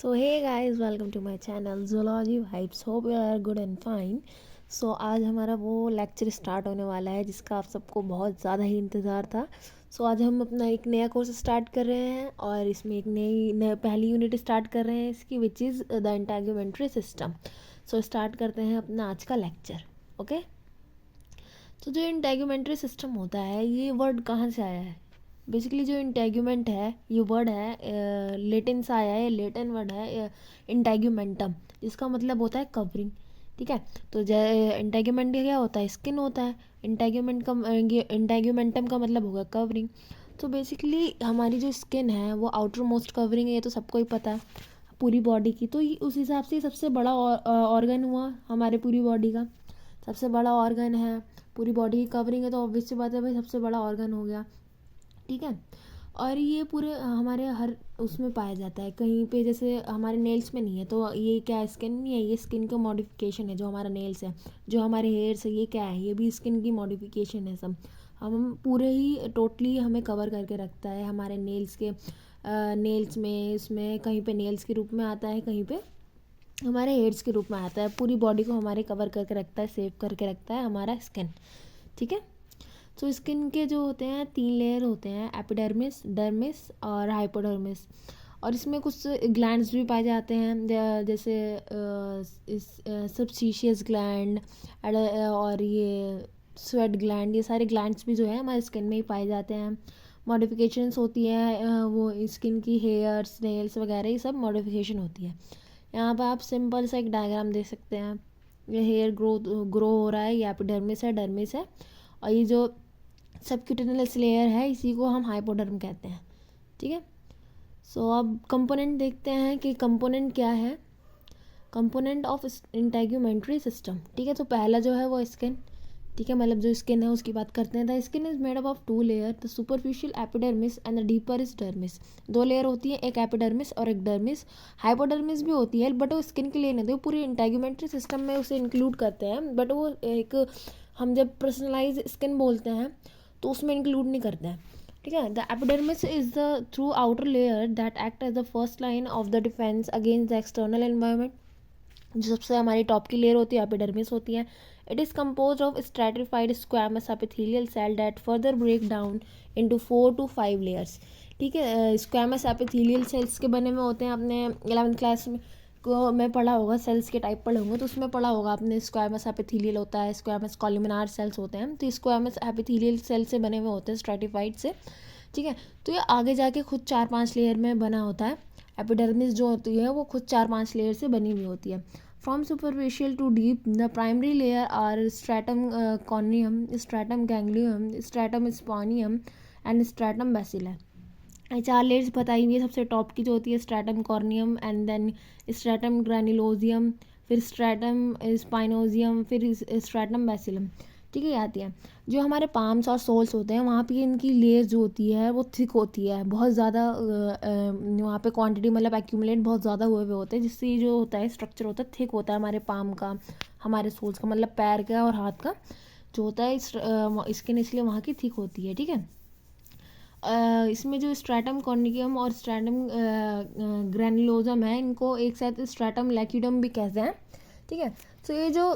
So hey guys, welcome to my channel Zoology Vibes. Hope you are good and fine. So आज हमारा वो lecture start होने वाला है जिसका आप सबको बहुत ज़्यादा ही इंतज़ार था. आज हम अपना एक नया कोर्स स्टार्ट कर रहे हैं और इसमें एक नई पहली यूनिट स्टार्ट कर रहे हैं इसकी, which is the integumentary system. Start करते हैं अपना आज का लेक्चर. ओके. तो जो इंटेगुमेंट्री सिस्टम होता है, ये वर्ड कहाँ से आया है? बेसिकली जो इंटेगुमेंट है, ये वर्ड है लेटिन से आया है. लेटिन वर्ड है इंटेगुमेंटम, जिसका मतलब होता है कवरिंग. ठीक है. तो इंटेगुमेंट क्या होता है? स्किन होता है. इंटेगुमेंटम का मतलब होगा कवरिंग. तो बेसिकली हमारी जो स्किन है वो आउटर मोस्ट कवरिंग है, ये तो सबको ही पता है पूरी बॉडी की. तो उस हिसाब से सबसे बड़ा ऑर्गन हुआ हमारे पूरी बॉडी का. सबसे बड़ा ऑर्गन है, पूरी बॉडी की कवरिंग है, तो ऑब्वियस सी बात है भाई सबसे बड़ा ऑर्गन हो गया. ठीक है. और ये पूरे हमारे हर उसमें पाया जाता है. कहीं पे जैसे हमारे नेल्स में नहीं है, तो ये क्या स्किन नहीं है, ये स्किन का मॉडिफिकेशन है. जो हमारा नेल्स है, जो हमारे हेयर्स है, ये क्या है? ये भी स्किन की मॉडिफिकेशन है सब. हम पूरे ही टोटली हमें कवर करके रखता है हमारे नेल्स के. नेल्स में इसमें कहीं पे नेल्स के रूप में आता है, कहीं पे हमारे हेयर्स के रूप में आता है. पूरी बॉडी को हमारे कवर करके रखता है, सेव करके रखता है हमारा स्किन. ठीक है. तो स्किन के जो होते हैं 3 लेयर होते हैं, एपिडर्मिस, डर्मिस और हाइपोडर्मिस. और इसमें कुछ ग्लैंड्स भी पाए जाते हैं, जैसे सबसीशियस ग्लैंड और ये स्वेट ग्लैंड. ये सारे ग्लैंड्स भी जो है हमारे स्किन में ही पाए जाते हैं. मॉडिफिकेशंस होती है वो स्किन की, हेयर्स, नेल्स वगैरह, ये सब मॉडिफिकेशन होती है. यहाँ पर आप सिंपल सा एक डायग्राम देख सकते हैं. ये हेयर ग्रो हो रहा है, ये एपिडर्मिस है, डर्मिस है. और ये जो सबक्यूटेनियस लेयर है, इसी को हम हाइपोडर्म कहते हैं. ठीक है. अब कंपोनेंट देखते हैं कि कंपोनेंट क्या है. Component of integumentary system. ठीक है. तो पहला जो है वो स्किन. ठीक है. मतलब जो स्किन है उसकी बात करते हैं. The skin is made up of 2 layer, the superficial epidermis and the deeper is dermis. 2 layer होती है, एक एपिडर्मिस और एक डर्मिस. हाइपोडर्मिस भी होती है, बट वो स्किन के लिए नहीं होती, वो पूरी इंटेगुमेंट्री सिस्टम में उसे इंक्लूड करते हैं. बट वो एक, हम जब पर्सनलाइज स्किन बोलते हैं तो उसमें इंक्लूड नहीं करते हैं. ठीक है. The epidermis is the through outer layer that act as the first line of the defence against the external environment. जो सबसे हमारी टॉप की लेयर होती है एपिडर्मिस होती है. It is compose of stratified squamous epithelial cell that further break down into 4 to 5 layers. ठीक है. स्क्वैमस एपिथेलियल सेल्स के बने हुए होते हैं. आपने 11th क्लास में पढ़ा होगा, सेल्स के टाइप पढ़े होंगे, तो उसमें पढ़ा होगा आपने स्क्वैमस एपिथेलियल होता है, स्क्वैमस कॉलमिनार सेल्स होते हैं. तो स्क्वैमस एपिथेलियल सेल से बने हुए होते हैं, स्ट्रेटिफाइड से. ठीक है. तो ये आगे जाके खुद 4-5 लेयर में बना होता है. एपिडर्मिस जो होती है वो खुद 4-5 लेयर से बनी हुई होती है. From superficial to deep, the primary layer are stratum corneum, stratum granulosum, stratum spinosum and stratum basale. 4 layers बताई हुई है. सबसे टॉप की जो होती है stratum corneum, and then stratum granulosum, फिर स्ट्रैटम स्पाइनोजियम, फिर स्ट्रैटम बेसिलम. ठीक है. आती है. जो हमारे पाम्स और सोल्स होते हैं, वहाँ पे इनकी लेयर जो होती है वो थिक होती है, बहुत ज़्यादा. वहाँ पे क्वांटिटी मतलब एक्यूमुलेट बहुत ज़्यादा हुए हुए होते हैं, जिससे ये जो होता है स्ट्रक्चर होता है थिक होता है हमारे पाम का, हमारे सोल्स का, मतलब पैर का और हाथ का जो होता है स्किन, इसलिए वहाँ की थिक होती है. ठीक है. इसमें जो स्ट्रैटम कॉर्नियम और स्ट्रैटम ग्रैनुलोजम है, इनको एक साथ स्ट्रैटम लैक्यूडम भी कहते हैं. ठीक है. तो ये जो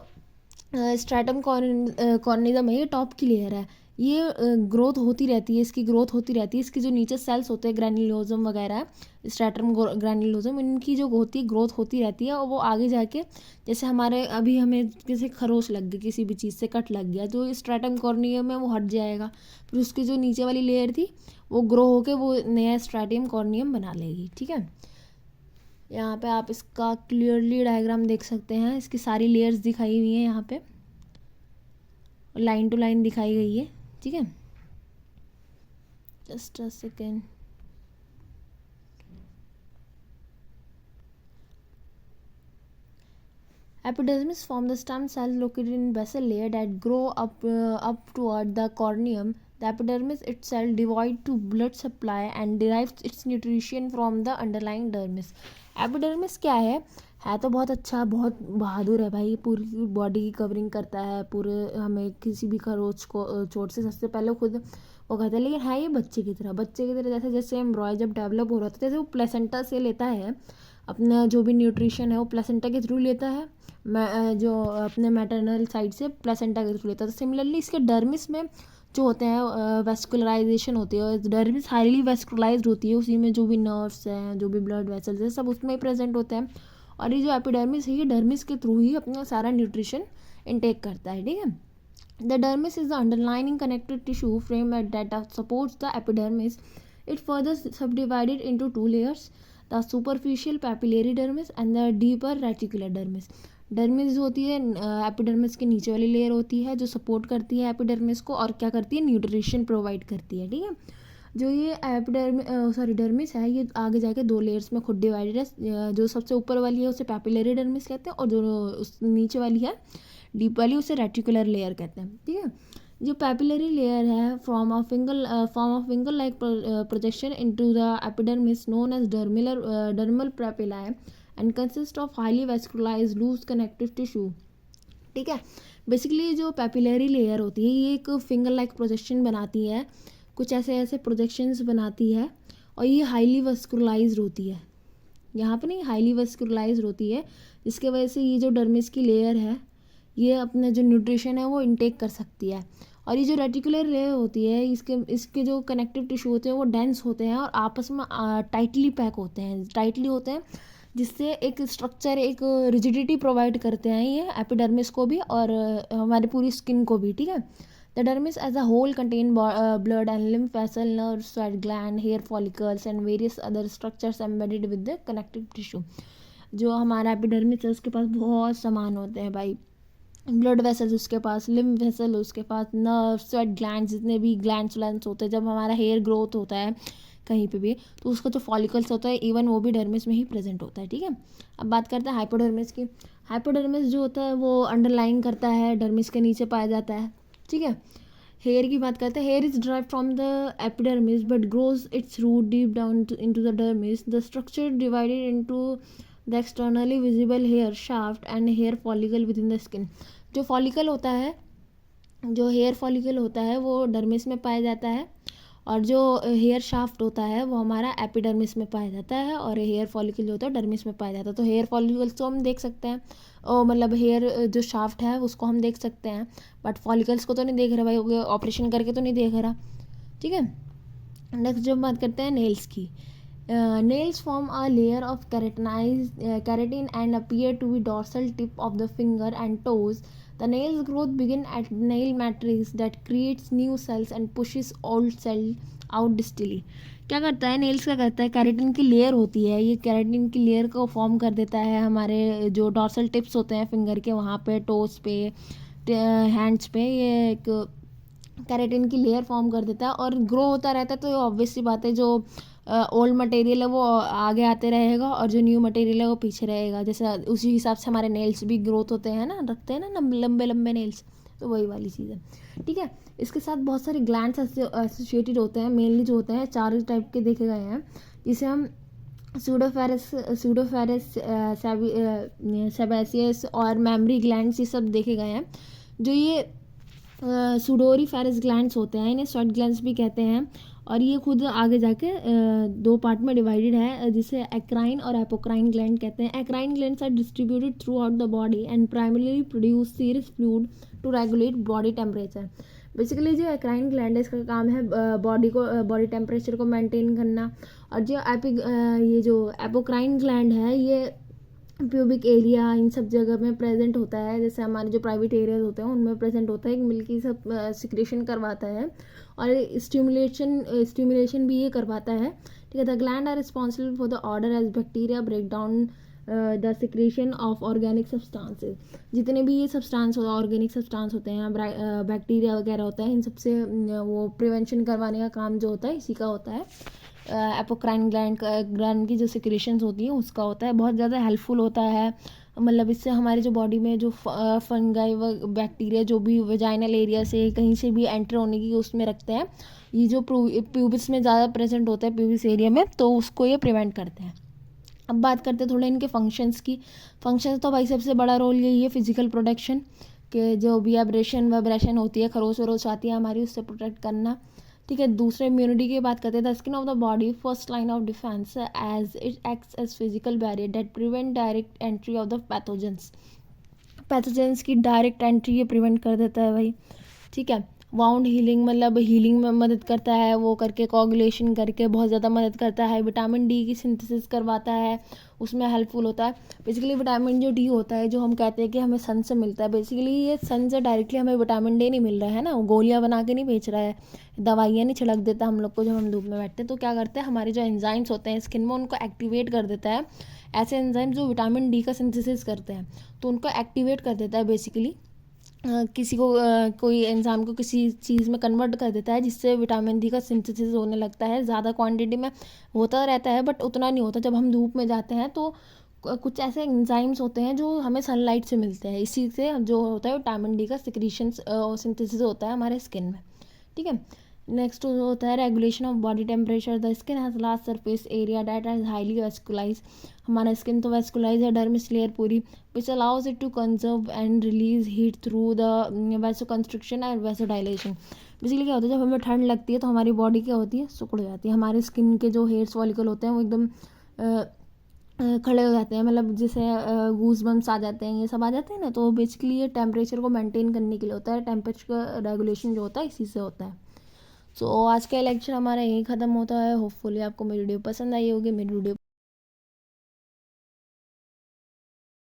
स्ट्रैटम कॉर्नियम है, ये टॉप की लेयर है. ये ग्रोथ होती रहती है, इसकी ग्रोथ होती रहती है. इसके जो नीचे सेल्स होते हैं ग्रैनुलोजम वगैरह, स्ट्रैटम ग्रैनुलोजम, इनकी जो होती है ग्रोथ होती रहती है. और वो आगे जाके, जैसे हमारे अभी हमें जैसे खरोच लग गई, किसी भी चीज़ से कट लग गया, जो स्ट्रैटम कॉर्नियम है वो हट जाएगा. फिर उसकी जो नीचे वाली लेयर थी वो ग्रो होके वो नया स्ट्रैटम कॉर्नियम बना लेगी. ठीक है. यहाँ पे आप इसका क्लियरली डायग्राम देख सकते हैं. इसकी सारी लेयर्स दिखाई हुई हैं यहाँ पे, लाइन टू लाइन दिखाई गई है. ठीक है. Just a second. Epidermis form the stem cells located in basal layer that grow up toward the corneum. The epidermis itself devoid to blood supply and derives its nutrition from the underlying dermis. Epidermis क्या है तो बहुत अच्छा, बहुत बहादुर है भाई. पूरी body की कवरिंग करता है, पूरे हमें किसी भी खरोच को चोट से सबसे पहले खुद वो कहते हैं. लेकिन है ये बच्चे की तरह जैसे जैसे एम्ब्रॉय जब डेवलप हो रहा था, जैसे वो प्लेसेंटा से लेता है अपना जो भी न्यूट्रिशन है वो प्लेसेंटा के थ्रू लेता है, जो अपने मैटरनल साइड से प्लेसेंटा के थ्रू लेता है। तो सिमिलरली इसके डर्मिस में जो होते हैं वेस्कुलराइजेशन होती है, डर्मिस हाईली वेस्कुलराइज्ड होती है, उसी में जो भी नर्व्स हैं, जो भी ब्लड वेसल्स हैं, सब उसमें ही प्रेजेंट होते हैं। और ये जो एपिडर्मिस है ये डर्मिस के थ्रू ही अपना सारा न्यूट्रिशन इनटेक करता है, ठीक है। The dermis is the underlining connective tissue frame that supports the epidermis. It further subdivided into two layers, the superficial papillary dermis and the deeper reticular dermis. Dermis होती है epidermis के नीचे वाली layer होती है जो सपोर्ट करती है एपिडर्मिस को और क्या करती है, न्यूट्रिशन प्रोवाइड करती है, ठीक है। जो ये डर्मिस है ये आगे जाके दो लेयर्स में खुद डिवाइडेड है। जो सबसे ऊपर वाली है उसे पैपिलरी डर्मिस कहते हैं और जो उस नीचे वाली है डीप वाली उसे रेटिकुलर लेयर कहते हैं, ठीक है। जो पैपिलरी लेयर है form of finger like projection into the epidermis known as dermal papillae and consist of highly vascularized loose connective tissue, ठीक है। बेसिकली जो पैपिलरी लेयर होती है ये एक फिंगर लाइक प्रोजेक्शन बनाती है, कुछ ऐसे प्रोजेक्शंस बनाती है और ये हाईली वेस्कुलाइज्ड होती है। यहाँ पे नहीं, हाईली वेस्कुलाइज्ड होती है, जिसके वजह से ये जो डर्मिस की लेयर है ये अपना जो न्यूट्रिशन है वो इनटेक कर सकती है। और ये जो रेटिकुलर लेयर होती है इसके जो कनेक्टिव टिश्यू होते हैं वो डेंस होते हैं और आपस में टाइटली पैक होते हैं जिससे एक स्ट्रक्चर, एक रिजिडिटी प्रोवाइड करते हैं ये एपिडर्मिस को भी और हमारी पूरी स्किन को भी, ठीक है। The dermis as a whole contain blood and lymph vessel, nerve, sweat gland, hair follicles and various other structures embedded with the connective tissue. जो हमारा एपिडर्मिस है उसके पास बहुत सामान होते हैं भाई, ब्लड वेसल्स उसके पास, लिम्फ वेसल उसके पास, नर्व, स्वेट ग्लैंड, जितने भी ग्लैंड्स होते हैं। जब हमारा हेयर ग्रोथ होता है कहीं पे भी तो उसका जो फॉलिकल्स होता है इवन वो भी डर्मिस में ही प्रेजेंट होता है, ठीक है। अब बात करते हैं हाइपोडर्मिस की। हाइपोडर्मिस जो होता है वो अंडरलाइन करता है, डर्मिस के नीचे पाया जाता है, ठीक है। हेयर की बात करते हैं। Hair is drive from the epidermis but grows its root deep down into the dermis. The structure divided into the externally visible hair shaft and hair follicle within the skin. जो follicle होता है, जो hair follicle होता है वो dermis में पाया जाता है और जो हेयर शाफ्ट होता है वो हमारा एपिडर्मिस में पाया जाता है और हेयर फॉलिकल जो होता है डर्मिस में पाया जाता है। तो हेयर फॉलिकल्स तो हम देख सकते हैं, मतलब हेयर जो शाफ्ट है उसको हम देख सकते हैं बट फॉलिकल्स को तो नहीं देख रहे भाई, ऑपरेशन करके तो नहीं देख रहा, ठीक है। नेक्स्ट जब बात करते हैं नेल्स की। Nails form a layer of keratin and appear to be dorsal tip of the finger and toes. The nails growth begin at nail matrix that creates new cells and pushes old cell out distally. क्या करता है nails, क्या करता है, keratin की layer होती है, ये केराटिन की लेयर को फॉर्म कर देता है हमारे जो डॉर्सल टिप्स होते हैं फिंगर के, वहाँ पे टोस पे, हैंड्स पे, ये एक केराटिन की लेयर फॉर्म कर देता है और ग्रो होता रहता है। तो ऑब्वियस सी बात है जो ओल्ड मटेरियल है वो आगे आते रहेगा और जो न्यू मटेरियल है वो पीछे रहेगा। जैसे उसी हिसाब से हमारे नेल्स भी ग्रोथ होते हैं ना, रखते हैं ना लंबे लंबे नेल्स, तो वही वाली चीज़ है, ठीक है। इसके साथ बहुत सारे ग्लैंड्स एसोसिएटेड होते हैं, मेनली जो होते हैं 4 टाइप के देखे गए हैं, जिसे हम सूडोफेरस, सेबेसियस और मेमरी ग्लैंड्स ये सब देखे गए हैं। जो ये सूडोरीफेरस ग्लैंड्स होते हैं इन्हें स्वेट ग्लैंड्स भी कहते हैं और ये खुद आगे जाके 2 पार्ट में डिवाइडेड है जिसे एक्राइन और एपोक्राइन ग्लैंड कहते हैं। Eccrine glands are distributed throughout the body and primarily produce serous fluid to regulate body temperature. Basically जो एक्राइन ग्लैंड है इसका काम है बॉडी टेम्परेचर को मेंटेन करना। और जो ये जो एपोक्राइन ग्लैंड है ये प्यूबिक एरिया इन सब जगह में प्रेजेंट होता है, जैसे हमारे जो प्राइवेट एरियाज होते हैं उनमें प्रेजेंट होता है, मिल्की सब सिक्रेशन करवाता है और स्टिमुलेशन भी ये करवाता है, ठीक है। The gland are responsible for the odour as bacteria break down the secretion of organic substances. जितने भी ये सब्सटेंस ऑर्गेनिक सब्सटेंस होते हैं, बैक्टीरिया वगैरह होता है, इन सबसे वो प्रिवेंशन करवाने का काम जो होता है इसी का होता है। एपोक्राइन ग्लैंड की जो सिक्रेशंस होती हैं उसका होता है, बहुत ज़्यादा हेल्पफुल होता है। मतलब इससे हमारी जो बॉडी में जो फंगाई व बैक्टीरिया जो भी वेजाइनल एरिया से कहीं से भी एंटर होने की उसमें रखते हैं, ये जो प्यूबिस में ज़्यादा प्रेजेंट होता है प्यूबिस एरिया में, तो उसको ये प्रिवेंट करते हैं। अब बात करते हैं थोड़े इनके फंक्शंस की। फंक्शंस तो भाई सबसे बड़ा रोल यही है फिजिकल प्रोटेक्शन के, जो भी वाइब्रेशन होती है, खरोच वरोच आती है हमारी, उससे प्रोटेक्ट करना। ठीक है, दूसरे इम्यूनिटी की बात करते हैं। The skin of the body first line of defence as it acts as physical barrier that prevent direct entry of the pathogens की डायरेक्ट एंट्री ये प्रिवेंट कर देता है भाई। ठीक है, वाउंड हीलिंग मतलब हीलिंग में मदद करता है, वो करके कोगुलेशन करके बहुत ज़्यादा मदद करता है। विटामिन डी की सिंथेसिस करवाता है, उसमें हेल्पफुल होता है। बेसिकली विटामिन जो डी होता है, जो हम कहते हैं कि हमें सन से मिलता है, बेसिकली ये सन से डायरेक्टली हमें विटामिन डी नहीं मिल रहा है ना, वो गोलियाँ बना के नहीं बेच रहा है, दवाइयाँ नहीं छिड़क देता हम लोग को जब हम धूप में बैठते हैं। तो क्या करते हैं, हमारे जो एंजाइम्स होते हैं स्किन में उनको एक्टिवेट कर देता है। ऐसे एंजाइम जो विटामिन डी का सिंथेसिस करते हैं तो उनको एक्टिवेट कर देता है बेसिकली। किसी को कोई एंजाइम को किसी चीज़ में कन्वर्ट कर देता है जिससे विटामिन डी का सिंथेसिस होने लगता है। ज़्यादा क्वांटिटी में होता रहता है बट उतना नहीं होता। जब हम धूप में जाते हैं तो कुछ ऐसे एंजाइम्स होते हैं जो हमें सनलाइट से मिलते हैं, इसी से जो होता है विटामिन डी का सिक्रीशन सिंथेसिस होता है हमारे स्किन में। ठीक है, नेक्स्ट होता है regulation of body temperature. The skin has large surface area that is highly vascularize. हमारा स्किन तो वेस्कुलाइज है, डर्मिस लेयर पूरी, which allows it to conserve and release heat through the vasoconstriction and vasodilation. Basically क्या होता है, जब हमें ठंड लगती है तो हमारी बॉडी क्या होती है, सिकुड़ जाती है। हमारे स्किन के जो हेयर्स फॉलिकल होते हैं वो एकदम खड़े हो जाते हैं, मतलब जैसे गूज बम्स आ जाते हैं, ये सब आ जाते हैं ना। तो बेसिकली ये टेम्परेचर को मेंटेन करने के लिए होता है, टेम्परेचर का रेगुलेशन जो होता है इसी से होता है। सो आज का लेक्चर हमारा यहीं ख़त्म होता है। होपफुली आपको मेरी वीडियो पसंद आई होगी। मेरी वीडियो